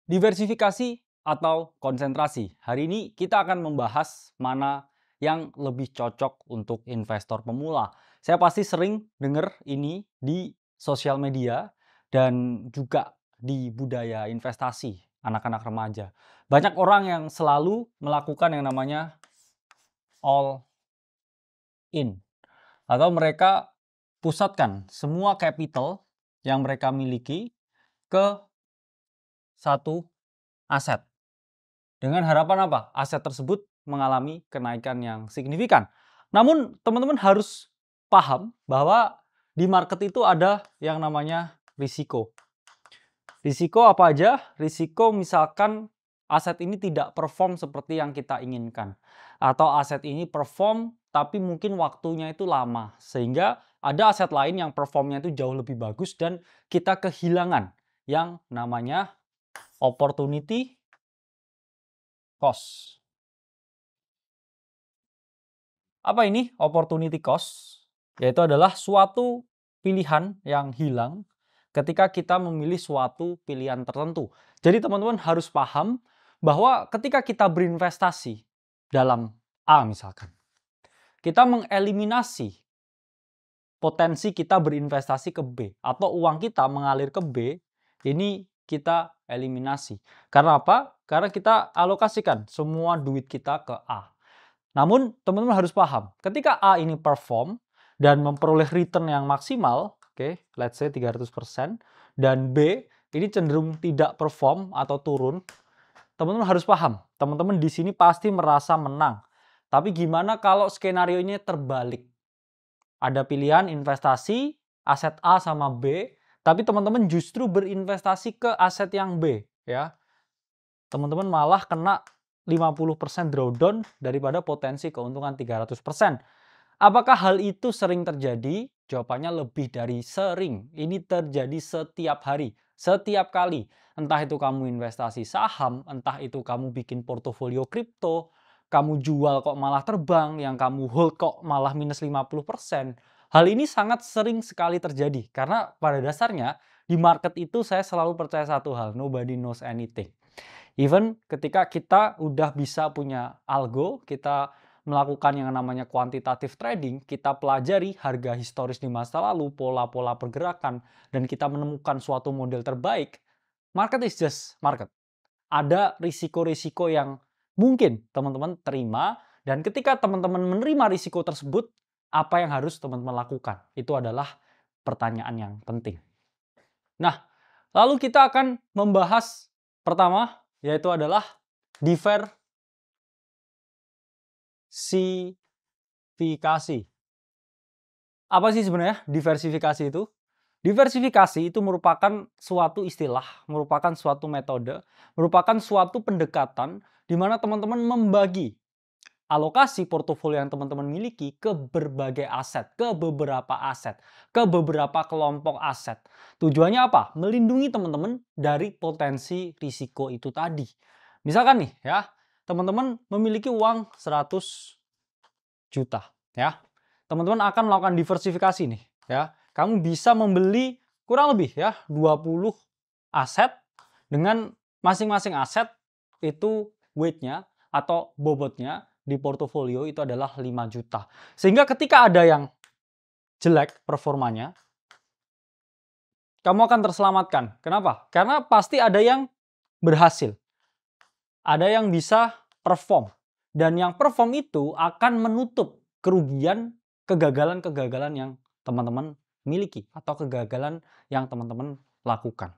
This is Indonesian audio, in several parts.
Diversifikasi atau konsentrasi. Hari ini kita akan membahas mana yang lebih cocok untuk investor pemula. Saya pasti sering dengar ini di sosial media dan juga di budaya investasi anak-anak remaja. Banyak orang yang selalu melakukan yang namanya all in atau mereka pusatkan semua capital yang mereka miliki ke satu aset. Dengan harapan apa? Aset tersebut mengalami kenaikan yang signifikan. Namun teman-teman harus paham bahwa di market itu ada yang namanya risiko. Risiko apa aja? Risiko misalkan aset ini tidak perform seperti yang kita inginkan. Atau aset ini perform tapi mungkin waktunya itu lama. Sehingga ada aset lain yang performnya itu jauh lebih bagus dan kita kehilangan yang namanya opportunity cost. Apa ini opportunity cost? Yaitu adalah suatu pilihan yang hilang ketika kita memilih suatu pilihan tertentu. Jadi teman-teman harus paham bahwa ketika kita berinvestasi dalam A misalkan, kita mengeliminasi potensi kita berinvestasi ke B atau uang kita mengalir ke B, ini kita eliminasi. Karena apa? Karena kita alokasikan semua duit kita ke A. Namun teman-teman harus paham, ketika A ini perform dan memperoleh return yang maksimal, oke, let's say 300%, dan B ini cenderung tidak perform atau turun, teman-teman harus paham, teman-teman di sini pasti merasa menang. Tapi gimana kalau skenario ini terbalik? Ada pilihan investasi aset A sama B, tapi teman-teman justru berinvestasi ke aset yang B, ya. Teman-teman malah kena 50% drawdown daripada potensi keuntungan 300%. Apakah hal itu sering terjadi? Jawabannya lebih dari sering. Ini terjadi setiap hari, setiap kali. Entah itu kamu investasi saham, entah itu kamu bikin portofolio kripto, kamu jual kok malah terbang, yang kamu hold kok malah minus 50%. Hal ini sangat sering sekali terjadi. Karena pada dasarnya di market itu saya selalu percaya satu hal, nobody knows anything. Even ketika kita udah bisa punya algo, kita melakukan yang namanya quantitative trading, kita pelajari harga historis di masa lalu, pola-pola pergerakan, dan kita menemukan suatu model terbaik, market is just market. Ada risiko-risiko yang mungkin teman-teman terima, dan ketika teman-teman menerima risiko tersebut, apa yang harus teman-teman lakukan? Itu adalah pertanyaan yang penting. Nah, lalu kita akan membahas pertama, yaitu adalah diversifikasi. Apa sih sebenarnya diversifikasi itu? Diversifikasi itu merupakan suatu istilah, merupakan suatu metode, merupakan suatu pendekatan di mana teman-teman membagi alokasi portofolio yang teman-teman miliki ke berbagai aset, ke beberapa aset, ke beberapa kelompok aset. Tujuannya apa? Melindungi teman-teman dari potensi risiko itu tadi. Misalkan nih ya, teman-teman memiliki uang 100 juta ya. Teman-teman akan melakukan diversifikasi nih ya. Kamu bisa membeli kurang lebih ya 20 aset dengan masing-masing aset itu weight-nya atau bobotnya di portofolio itu adalah 5 juta. Sehingga ketika ada yang jelek performanya, kamu akan terselamatkan. Kenapa? Karena pasti ada yang berhasil. Ada yang bisa perform. Dan yang perform itu akan menutup kerugian, kegagalan-kegagalan yang teman-teman miliki atau kegagalan yang teman-teman lakukan.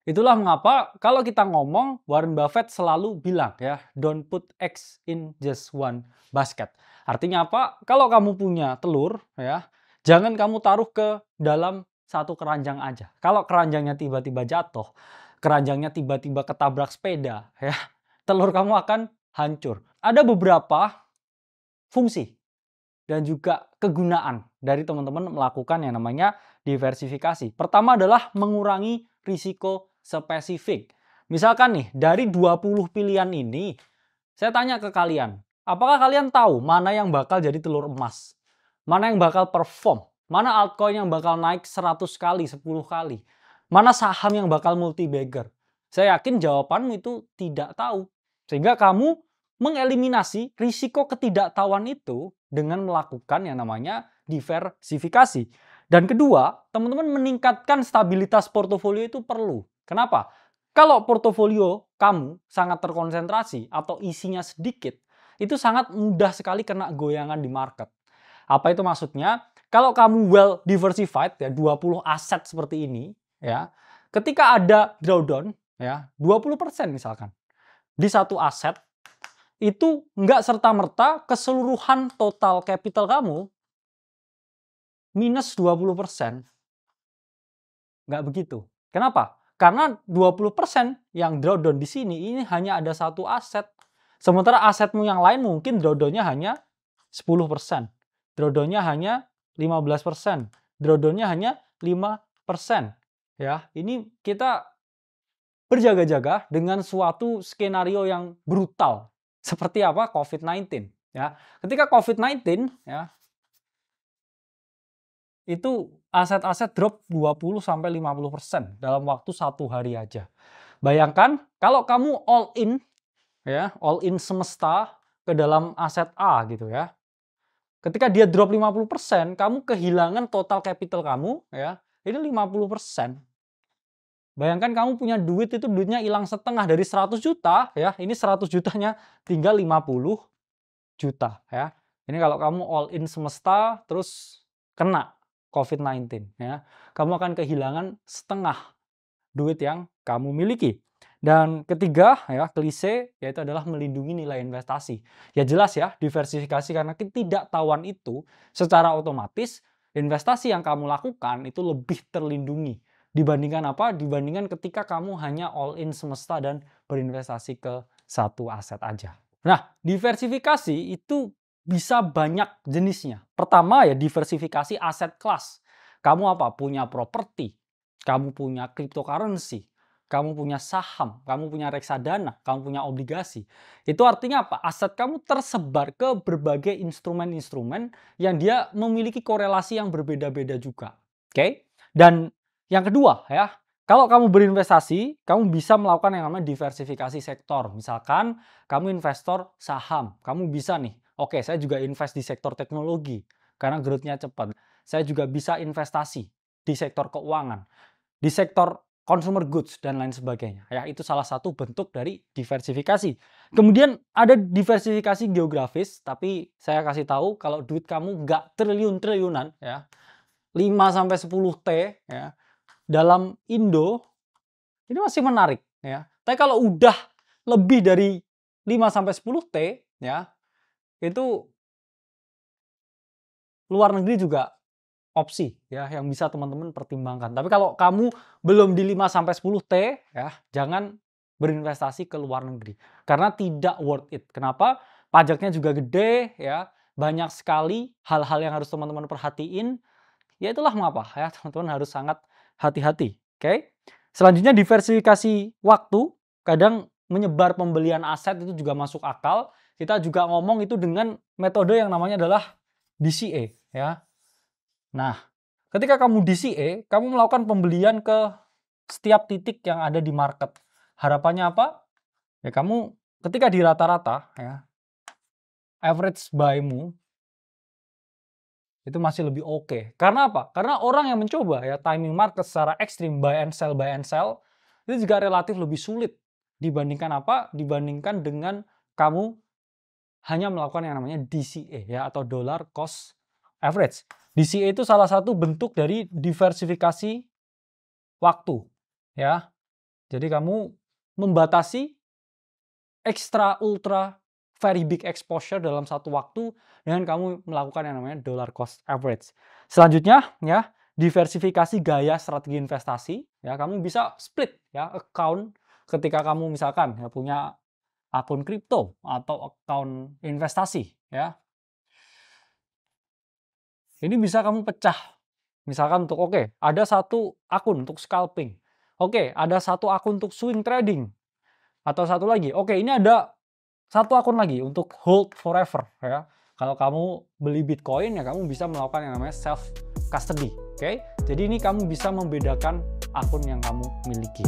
Itulah mengapa kalau kita ngomong, Warren Buffett selalu bilang ya, don't put eggs in just one basket. Artinya apa? Kalau kamu punya telur ya, jangan kamu taruh ke dalam satu keranjang aja. Kalau keranjangnya tiba-tiba jatuh, keranjangnya tiba-tiba ketabrak sepeda ya, telur kamu akan hancur. Ada beberapa fungsi dan juga kegunaan dari teman-teman melakukan yang namanya diversifikasi. Pertama adalah mengurangi risiko spesifik. Misalkan nih, dari 20 pilihan ini, saya tanya ke kalian, apakah kalian tahu mana yang bakal jadi telur emas? Mana yang bakal perform? Mana altcoin yang bakal naik 100 kali, 10 kali? Mana saham yang bakal multi-bagger? Saya yakin jawabanmu itu tidak tahu. Sehingga kamu mengeliminasi risiko ketidaktahuan itu dengan melakukan yang namanya diversifikasi. Dan kedua, teman-teman meningkatkan stabilitas portofolio itu perlu. Kenapa? Kalau portofolio kamu sangat terkonsentrasi atau isinya sedikit, itu sangat mudah sekali kena goyangan di market. Apa itu maksudnya? Kalau kamu well diversified ya 20 aset seperti ini ya, ketika ada drawdown ya 20% misalkan di satu aset, itu nggak serta-merta keseluruhan total capital kamu minus 20%. Nggak begitu. Kenapa? Karena 20% yang drawdown di sini ini hanya ada satu aset. Sementara asetmu yang lain mungkin drawdownnya hanya 10%. Drawdownnya hanya 15%. Drawdownnya hanya 5%. Ya, ini kita berjaga-jaga dengan suatu skenario yang brutal. Seperti apa? COVID-19. Ya. Ketika COVID-19 ya, itu aset-aset drop 20-50% dalam waktu 1 hari aja. Bayangkan kalau kamu all in ya, all in semesta ke dalam aset A gitu ya. Ketika dia drop 50%, kamu kehilangan total capital kamu ya, ini 50%. Bayangkan kamu punya duit itu duitnya hilang setengah dari 100 juta ya, ini 100 jutanya tinggal 50 juta ya. Ini kalau kamu all in semesta terus kena COVID-19 ya. Kamu akan kehilangan setengah duit yang kamu miliki. Dan ketiga ya, klise yaitu adalah melindungi nilai investasi. Ya jelas ya, diversifikasi karena ketidaktahuan itu secara otomatis investasi yang kamu lakukan itu lebih terlindungi dibandingkan apa? Dibandingkan ketika kamu hanya all in semesta dan berinvestasi ke satu aset aja. Nah, diversifikasi itu bisa banyak jenisnya. Pertama ya diversifikasi aset kelas. Kamu apa? Punya properti, kamu punya cryptocurrency, kamu punya saham, kamu punya reksadana, kamu punya obligasi. Itu artinya apa? Aset kamu tersebar ke berbagai instrumen-instrumen yang dia memiliki korelasi yang berbeda-beda juga. Oke? Dan yang kedua ya, kalau kamu berinvestasi, kamu bisa melakukan yang namanya diversifikasi sektor. Misalkan kamu investor saham, kamu bisa nih, oke saya juga invest di sektor teknologi karena growth-nya cepat. Saya juga bisa investasi di sektor keuangan, di sektor consumer goods dan lain sebagainya. Ya, itu salah satu bentuk dari diversifikasi. Kemudian ada diversifikasi geografis, tapi saya kasih tahu kalau duit kamu nggak triliun-triliunan ya, 5-10 T ya, dalam Indo ini masih menarik ya. Tapi kalau udah lebih dari 5-10 T ya, itu luar negeri juga opsi ya yang bisa teman-teman pertimbangkan. Tapi kalau kamu belum di 5-10 T ya, jangan berinvestasi ke luar negeri karena tidak worth it. Kenapa? Pajaknya juga gede ya, banyak sekali hal-hal yang harus teman-teman perhatiin. Ya itulah mengapa ya teman-teman harus sangat hati-hati. Oke. Selanjutnya diversifikasi waktu, kadang menyebar pembelian aset itu juga masuk akal. Kita juga ngomong itu dengan metode yang namanya adalah DCA ya. Nah, ketika kamu DCA, kamu melakukan pembelian ke setiap titik yang ada di market. Harapannya apa? Ya kamu ketika di rata-rata ya, average buy-mu itu masih lebih oke. Karena apa? Karena orang yang mencoba ya timing market secara ekstrim buy and sell itu juga relatif lebih sulit dibandingkan apa? Dibandingkan dengan kamu hanya melakukan yang namanya DCA ya atau dollar cost average. DCA itu salah satu bentuk dari diversifikasi waktu ya. Jadi kamu membatasi extra ultra very big exposure dalam satu waktu dengan kamu melakukan yang namanya dollar cost average. Selanjutnya ya, diversifikasi gaya strategi investasi ya, kamu bisa split ya account ketika kamu misalkan ya punya akun kripto atau akun investasi ya. Ini bisa kamu pecah. Misalkan untuk ada satu akun untuk scalping. Ada satu akun untuk swing trading. Atau satu lagi, ini ada satu akun lagi untuk hold forever ya. Kalau kamu beli Bitcoin ya kamu bisa melakukan yang namanya self custody. Jadi ini kamu bisa membedakan akun yang kamu miliki.